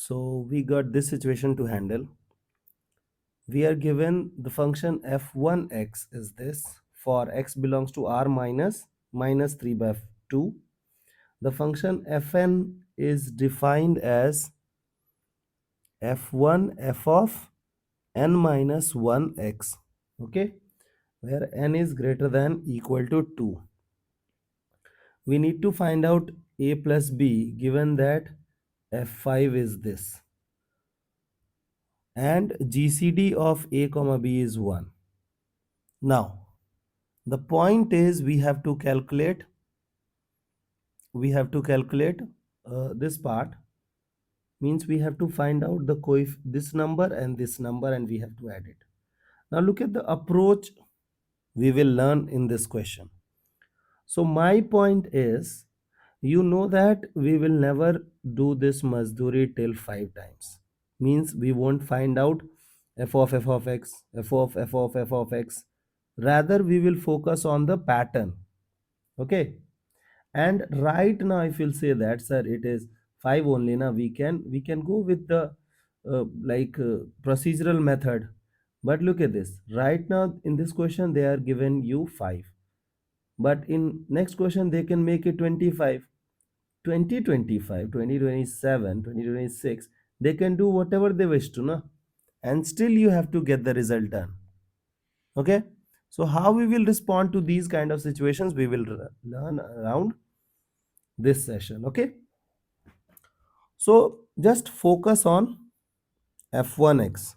So we got this situation to handle. We are given the function f1x is this for x belongs to r minus 3 by 2. The function fn is defined as f1 f of n minus 1x, okay, where n is greater than equal to 2. We need to find out a plus b given that f5 is this and GCD of a comma b is 1. Now the point is we have to calculate this part, means we have to find out the this number and this number and we have to add it. Now look at the approach we will learn in this question. So my point is, you know that we will never do this mazduri till 5 times. Means we won't find out f of x, f of x. Rather we will focus on the pattern. Okay. And right now if you'll say that sir it is 5 only, now we can go with the procedural method. But look at this, right now in this question they are given you 5, but in next question they can make it 25, 2025, 2027, 2026. They can do whatever they wish to, no? And still you have to get the result done. Okay, so how we will respond to these kind of situations we will learn around this session. Okay, so just focus on f1x.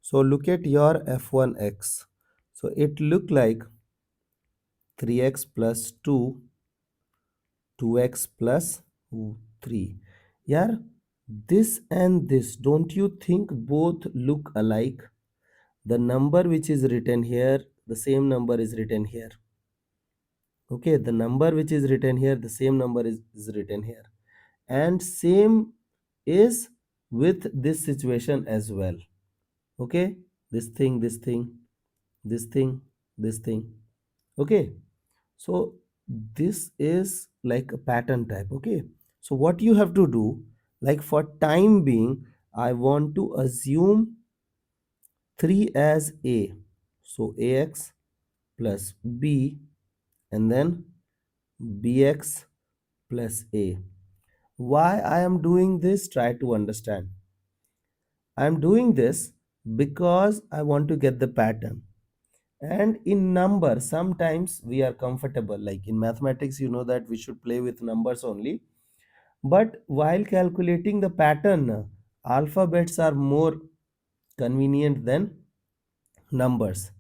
So look at your f1x. So it look like 3x plus 2, 2x plus 3. Yeah, this and this, don't you think both look alike? The number which is written here, the same number is written here. Okay, the number which is written here, the same number is written here. And same is with this situation as well. Okay, this thing, this thing, this thing, this thing. Okay, so this is like a pattern type. Okay, so what you have to do, like for time being I want to assume 3 as a, so ax plus b and then bx plus a. Why I am doing this? Try to understand. I am doing this because I want to get the pattern. And in number, sometimes we are comfortable. Like in mathematics, you know that we should play with numbers only. But while calculating the pattern, alphabets are more convenient than numbers.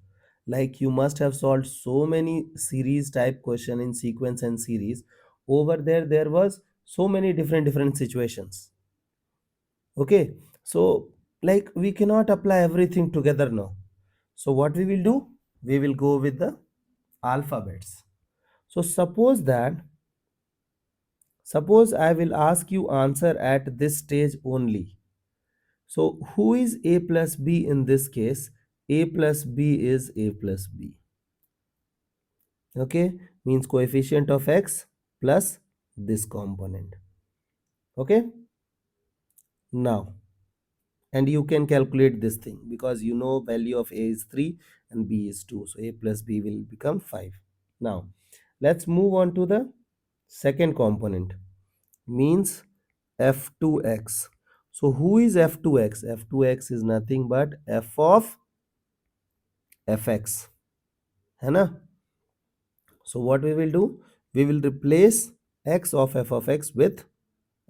Like you must have solved so many series type question in sequence and series. Over there was so many different situations. Okay, so like we cannot apply everything together now. So what we will do, we will go with the alphabets. So suppose I will ask you answer at this stage only. So who is a plus b in this case? A plus b is a plus b. Okay, means coefficient of x plus this component. Okay, now, and you can calculate this thing because you know value of a is 3 and b is 2, so a plus b will become 5. Now let's move on to the second component, means f2x. So who is f2x? F2x is nothing but f of fx, है ना? So what we will do, we will replace x of f of x with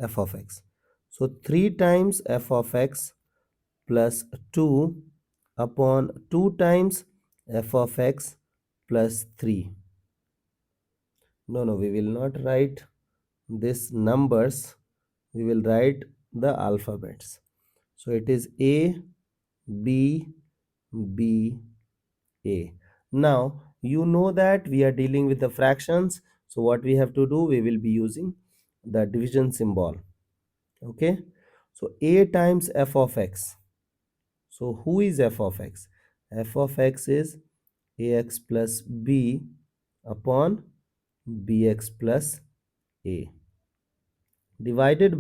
f of x. So 3 times f of x plus 2 upon 2 times f of x plus 3. No, we will not write this numbers, we will write the alphabets. So it is a, b, b, a. Now you know that we are dealing with the fractions, so what we have to do, we will be using the division symbol. Okay, so a times f of x. So who is f of x? F of x is ax plus b upon bx plus a divided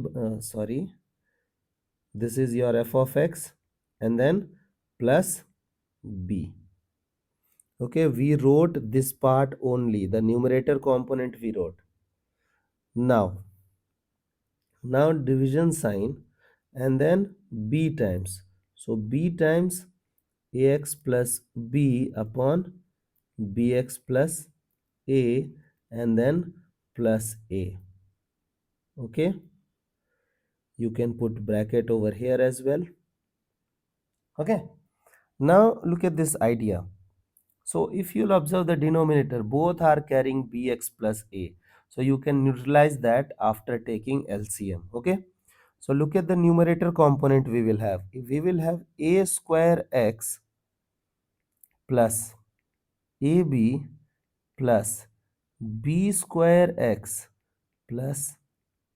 This is your f of x and then plus b. Okay, we wrote this part only, the numerator component we wrote. Now division sign and then b times. So b times ax plus b upon bx plus a and then plus a. Okay, you can put bracket over here as well. Okay, now look at this idea. So if you'll observe the denominator, both are carrying bx plus a. So you can neutralize that after taking LCM. Okay. So look at the numerator component we will have. We will have a square x plus ab plus b square x plus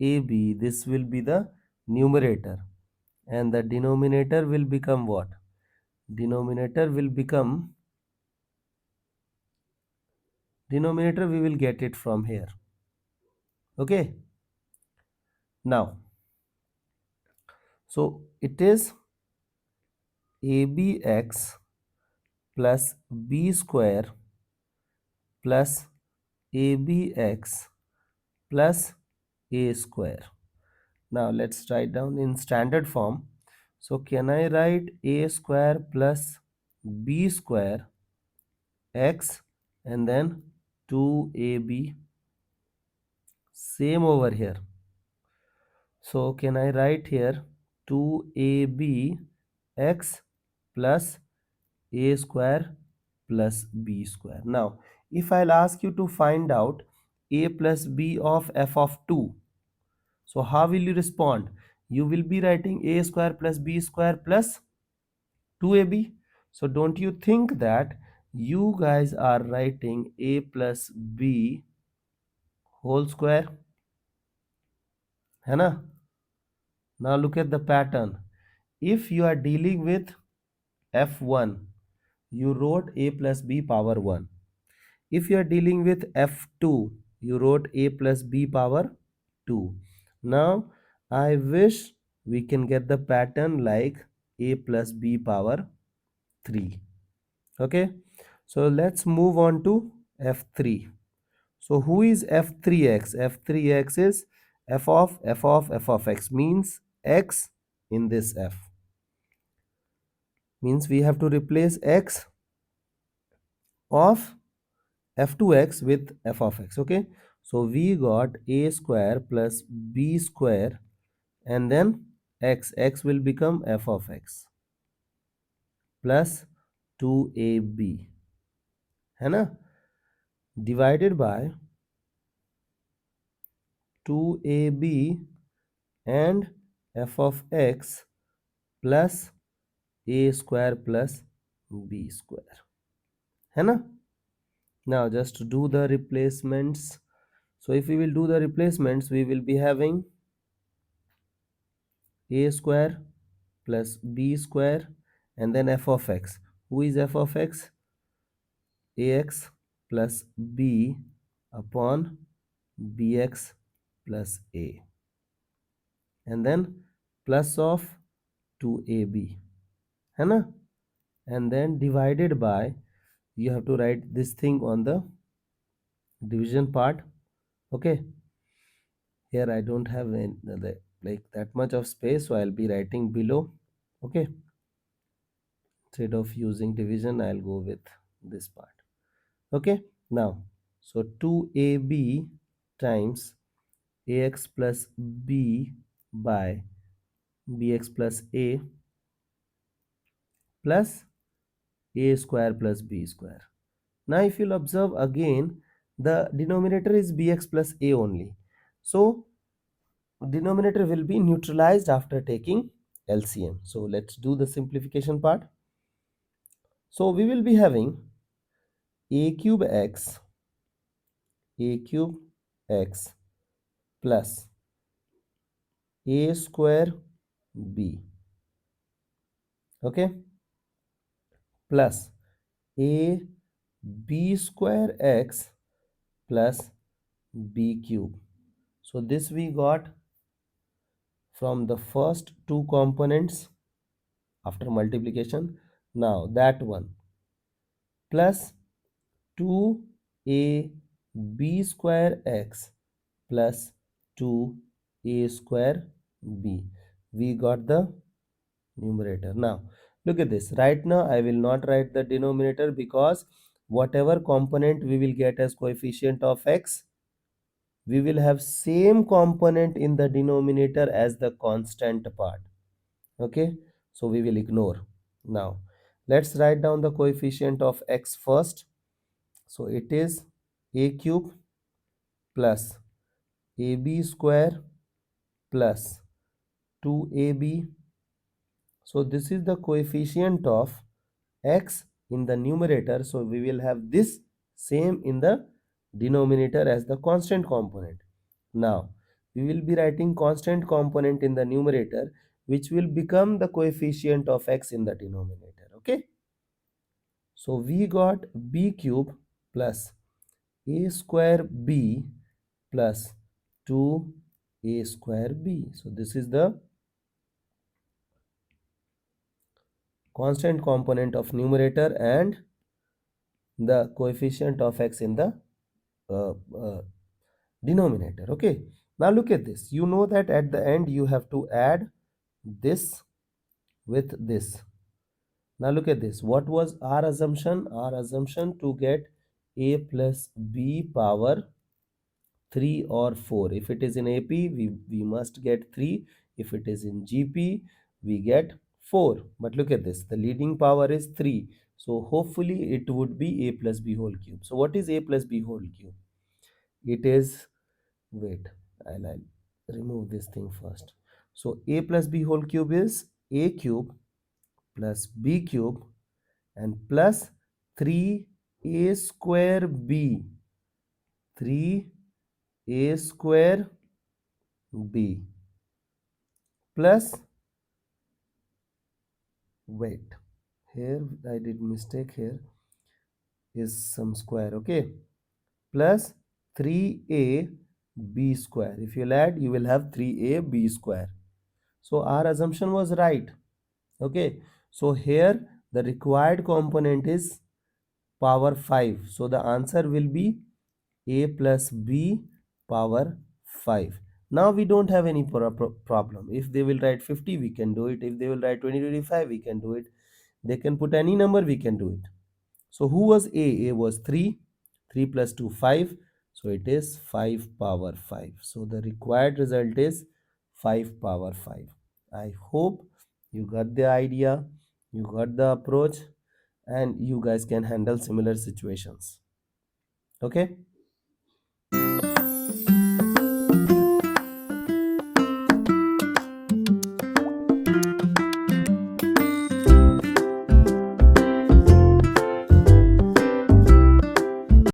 ab. This will be the numerator. And the denominator will become what? Denominator will become, denominator we will get it from here. Okay. Now, so it is abx plus b square plus abx plus a square. Now let's write down in standard form. So can I write a square plus b square x and then 2ab? Same over here. So can I write here 2ab x plus a square plus b square. Now, if I'll ask you to find out a plus b of f of 2, so how will you respond? You will be writing a square plus b square plus 2ab. So don't you think that you guys are writing a plus b whole square? है ना? Now look at the pattern. If you are dealing with f1, you wrote a plus b power 1. If you are dealing with f2, you wrote a plus b power 2. Now, I wish we can get the pattern like a plus b power 3. Okay, so let's move on to f3. So who is f3x? f3x is f of x, means x in this f. Means we have to replace x of f2x with f of x. Okay, so we got a square plus b square and then x will become f of x plus 2ab, है ना, divided by 2ab and f of x plus a square plus b square, है ना. Now just do the replacements. So if we will do the replacements, we will be having a square plus b square and then f of x. Who is f of x? Ax plus b upon bx plus a and then plus of 2ab, है ना, and then divided by, you have to write this thing on the division part. Okay, here I don't have like that much of space, so I'll be writing below. Okay, instead of using division, I'll go with this part. Okay, now so 2ab times ax plus b by bx plus a plus a square plus b square. Now if you'll observe again, the denominator is bx plus a only, so denominator will be neutralized after taking LCM. So let's do the simplification part. So we will be having a cube x plus a square b, okay, plus a b square x plus b cube. So this we got from the first two components after multiplication. Now that one plus 2ab square x plus 2a square b. We got the numerator. Now look at this. Right now I will not write the denominator because whatever component we will get as coefficient of x, we will have same component in the denominator as the constant part. Okay, so we will ignore. Now let's write down the coefficient of x first. So it is a cube plus ab square plus 2ab. So this is the coefficient of x in the numerator. So we will have this same in the denominator as the constant component. Now we will be writing constant component in the numerator, which will become the coefficient of x in the denominator. Okay. So we got b cube plus a square b plus 2a square b. So this is the constant component of numerator and the coefficient of x in the uh, uh, denominator. Okay, now look at this. You know that at the end you have to add this with this. Now look at this. What was our assumption? Our assumption to get a plus b power 3 or 4. If it is in AP, we must get 3. If it is in GP, we get 4. But look at this. The leading power is 3. So hopefully it would be a plus b whole cube. So what is a plus b whole cube? It is, wait, I'll remove this thing first. So a plus b whole cube is a cube plus b cube and plus 3a square b. 3a square b plus, wait, here I did mistake, here is some square. Okay, plus 3a b square. If you'll add, you will have 3a b square. So our assumption was right. Okay, so here the required component is power 5. So the answer will be a plus b power 5. Now we don't have any problem. If they will write 50, we can do it. If they will write 2025, we can do it. They can put any number, we can do it. So who was a? A was 3. 3 plus 2, 5. So it is 5 power 5. So the required result is 5 power 5. I hope you got the idea, you got the approach, and you guys can handle similar situations. Okay.